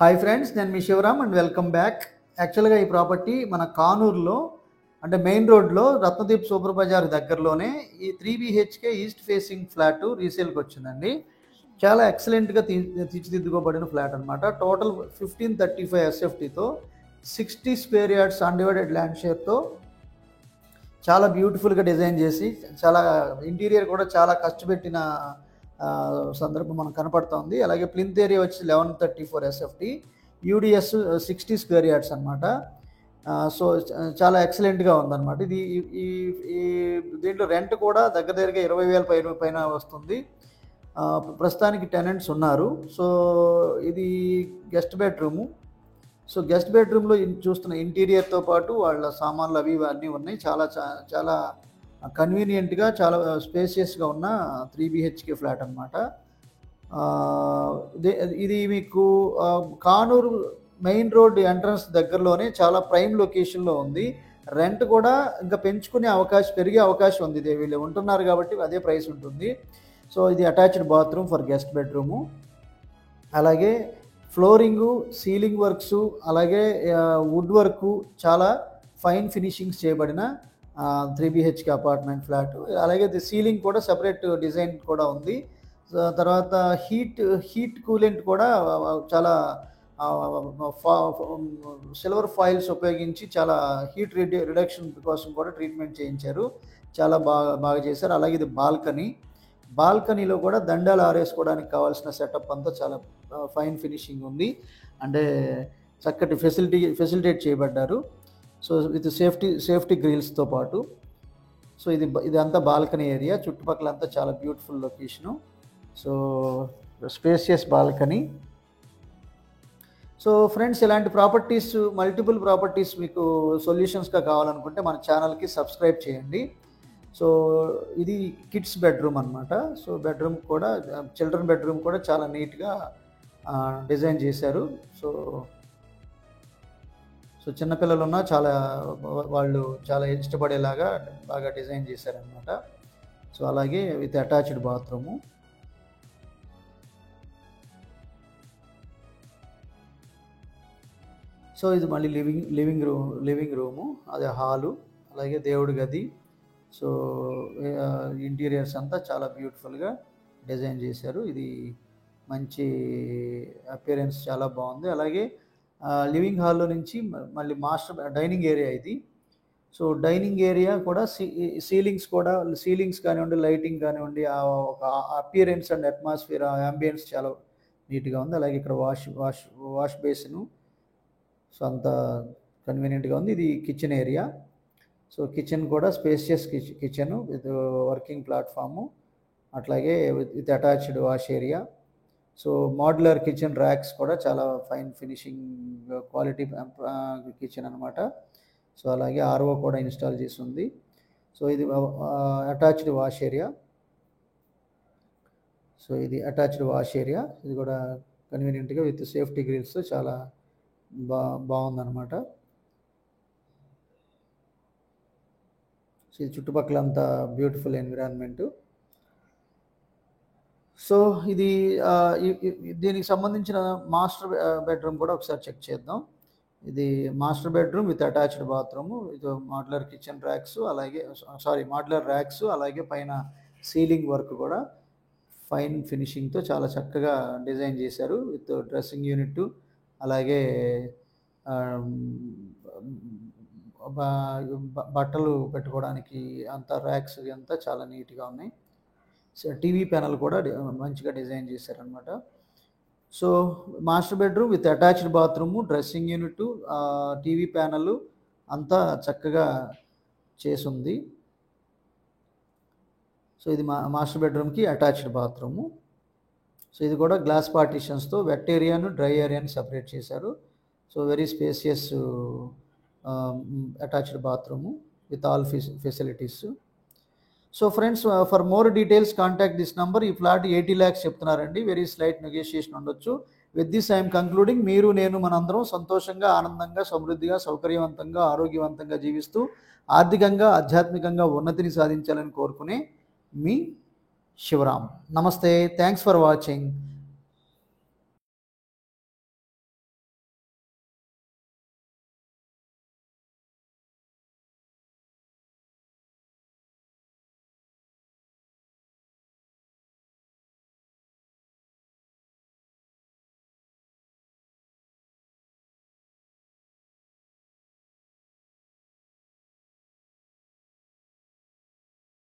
Hi friends, నేను మీ Shivaram and welcome back. యాక్చువల్గా ఈ ప్రాపర్టీ మన కానూరులో అంటే మెయిన్ రోడ్లో రత్నదీప్ సూపర్ బజార్ దగ్గరలోనే ఈ 3 BHK ఈస్ట్ ఫేసింగ్ ఫ్లాట్ రీసేల్కి వచ్చిందండి. చాలా ఎక్సలెంట్గా తీర్చిదిద్దుకోబడిన ఫ్లాట్ అనమాట. టోటల్ 1535 SFTతో 60 స్క్వేర్ యార్డ్స్ అన్డివైడెడ్ ల్యాండ్ షేర్తో చాలా బ్యూటిఫుల్గా డిజైన్ చేసి చాలా ఇంటీరియర్ కూడా చాలా కష్టపెట్టిన సందర్భం మనకు కనపడుతుంది. అలాగే ప్లింత్ ఏరియా వచ్చి 1134 SFT, యూడిఎస్ 60 స్క్వేర్ యార్డ్స్ అనమాట. సో చాలా ఎక్సలెంట్గా ఉందన్నమాట. ఇది ఈ దీంట్లో రెంట్ కూడా దగ్గరగా 20,000 పైన వస్తుంది. ప్రస్తుతానికి టెనెంట్స్ ఉన్నారు. సో ఇది గెస్ట్ బెడ్రూము. సో గెస్ట్ బెడ్రూమ్లో చూస్తున్న ఇంటీరియర్తో పాటు వాళ్ళ సామాన్లు అవి అన్నీ ఉన్నాయి. చాలా కన్వీనియంట్గా చాలా స్పేసియస్గా ఉన్న 3 BHK ఫ్లాట్ అనమాట. ఇది మీకు కానూరు మెయిన్ రోడ్ ఎంట్రన్స్ దగ్గరలోనే చాలా ప్రైమ్ లొకేషన్లో ఉంది. రెంట్ కూడా ఇంకా పెరిగే అవకాశం ఉంది. ఇది వీళ్ళు ఉంటున్నారు కాబట్టి అదే ప్రైస్ ఉంటుంది. సో ఇది attached bathroom for guest bedroom. అలాగే ఫ్లోరింగు, సీలింగ్ వర్క్స్, అలాగే వుడ్ వర్కు చాలా ఫైన్ ఫినిషింగ్స్ చేయబడిన 3 BHK అపార్ట్మెంట్ ఫ్లాట్. అలాగే సీలింగ్ కూడా సెపరేట్ డిజైన్ కూడా ఉంది. తర్వాత హీట్ కూలెంట్ కూడా చాలా సిల్వర్ ఫాయిల్స్ ఉపయోగించి చాలా హీట్ రిడక్షన్ కోసం కూడా ట్రీట్మెంట్ చేయించారు. చాలా బాగా చేశారు. అలాగే ఇది బాల్కనీలో కూడా దండాలు ఆరేసుకోవడానికి కావాల్సిన సెటప్ అంతా చాలా ఫైన్ ఫినిషింగ్ ఉంది. అంటే చక్కటి ఫెసిలిటేట్ చేయబడ్డారు. సో విత్ సేఫ్టీ గ్రిల్స్తో పాటు. సో ఇది అంతా బాల్కనీ ఏరియా. చుట్టుపక్కల అంతా చాలా beautiful location. So spacious balcony. So friends, ఇలాంటి మల్టిపుల్ ప్రాపర్టీస్ మీకు సొల్యూషన్స్గా కావాలనుకుంటే మన ఛానల్కి సబ్స్క్రైబ్ చేయండి. సో ఇది కిడ్స్ బెడ్రూమ్ అనమాట. సో బెడ్రూమ్ కూడా చిల్డ్రన్ బెడ్రూమ్ కూడా చాలా నీట్గా డిజైన్ చేశారు. సో చిన్నపిల్లలు ఉన్నా వాళ్ళు చాలా ఇష్టపడేలాగా బాగా డిజైన్ చేశారనమాట. సో అలాగే విత్ అటాచ్డ్ బాత్రూము. సో ఇది మళ్ళీ లివింగ్ రూము, అదే హాలు, అలాగే దేవుడి గది. సో ఇంటీరియర్స్ అంతా చాలా బ్యూటిఫుల్గా డిజైన్ చేశారు. ఇది మంచి అపియరెన్స్ చాలా బాగుంది. అలాగే లివింగ్ హాల్లో నుంచి మళ్ళీ డైనింగ్ ఏరియా ఇది. సో డైనింగ్ ఏరియా కూడా సీలింగ్స్ కానివ్వండి, లైటింగ్ కానివ్వండి, ఒక అపియరెన్స్ అండ్ అట్మాస్ఫియర్, అంబియన్స్ చాలా నీట్గా ఉంది. అలాగే ఇక్కడ వాష్ బేసిను. సో అంత కన్వీనియంట్గా ఉంది. ఇది కిచెన్ ఏరియా. సో కిచెన్ కూడా spacious kitchen with working platform, అట్లాగే with attached wash area. So modular kitchen racks కూడా చాలా ఫైన్ ఫినిషింగ్ క్వాలిటీ కిచెన్ అనమాట. సో అలాగే RO కూడా ఇన్స్టాల్ చేసి ఉంది. సో ఇది అటాచ్డ్ వాష్ ఏరియా. సో ఇది అటాచ్డ్ వాష్ ఏరియా. ఇది కూడా కన్వీనియంట్గా విత్ సేఫ్టీ గ్రిల్స్ చాలా బాగుందన్నమాట. సో ఇది చుట్టుపక్కల అంతా బ్యూటిఫుల్ ఎన్విరాన్మెంటు. సో ఇది దీనికి సంబంధించిన మాస్టర్ బెడ్రూమ్ కూడా ఒకసారి చెక్ చేద్దాం. ఇది master bedroom with attached bathroom, ఇది modular kitchen racks, modular racks, అలాగే పైన సీలింగ్ వర్క్ కూడా ఫైన్ ఫినిషింగ్తో చాలా చక్కగా డిజైన్ చేశారు. విత్ డ్రెస్సింగ్ యూనిట్, అలాగే బట్టలు పెట్టుకోవడానికి అంతా ర్యాక్స్ అంతా చాలా నీట్గా ఉన్నాయి. సో టీవీ ప్యానల్ కూడా మంచిగా డిజైన్ చేశారనమాట. So master bedroom with attached bathroom, dressing unit, TV panel అంతా చక్కగా చేసుంది. సో ఇది మాస్టర్ బెడ్రూమ్కి అటాచ్డ్ బాత్రూము. సో ఇది కూడా గ్లాస్ పార్టీషన్స్తో వెట్ ఏరియాను, డ్రై ఏరియాని సపరేట్ చేశారు. So very spacious attached bathroom with all facilities. So friends, for more details contact this number. ఈ ఫ్లాట్ 80 lakhs చెప్తున్నారండి. వెరీ స్లైట్ నెగోషియేషన్ ఉండొచ్చు. With this I'm concluding. మీరు నేను మనందరం సంతోషంగా, ఆనందంగా, సమృద్ధిగా, సౌకర్యవంతంగా, ఆరోగ్యవంతంగా జీవిస్తూ ఆర్థికంగా, ఆధ్యాత్మికంగా ఉన్నతిని సాధించాలని కోరుకునే మీ శివరామ్. నమస్తే. Thanks for watching.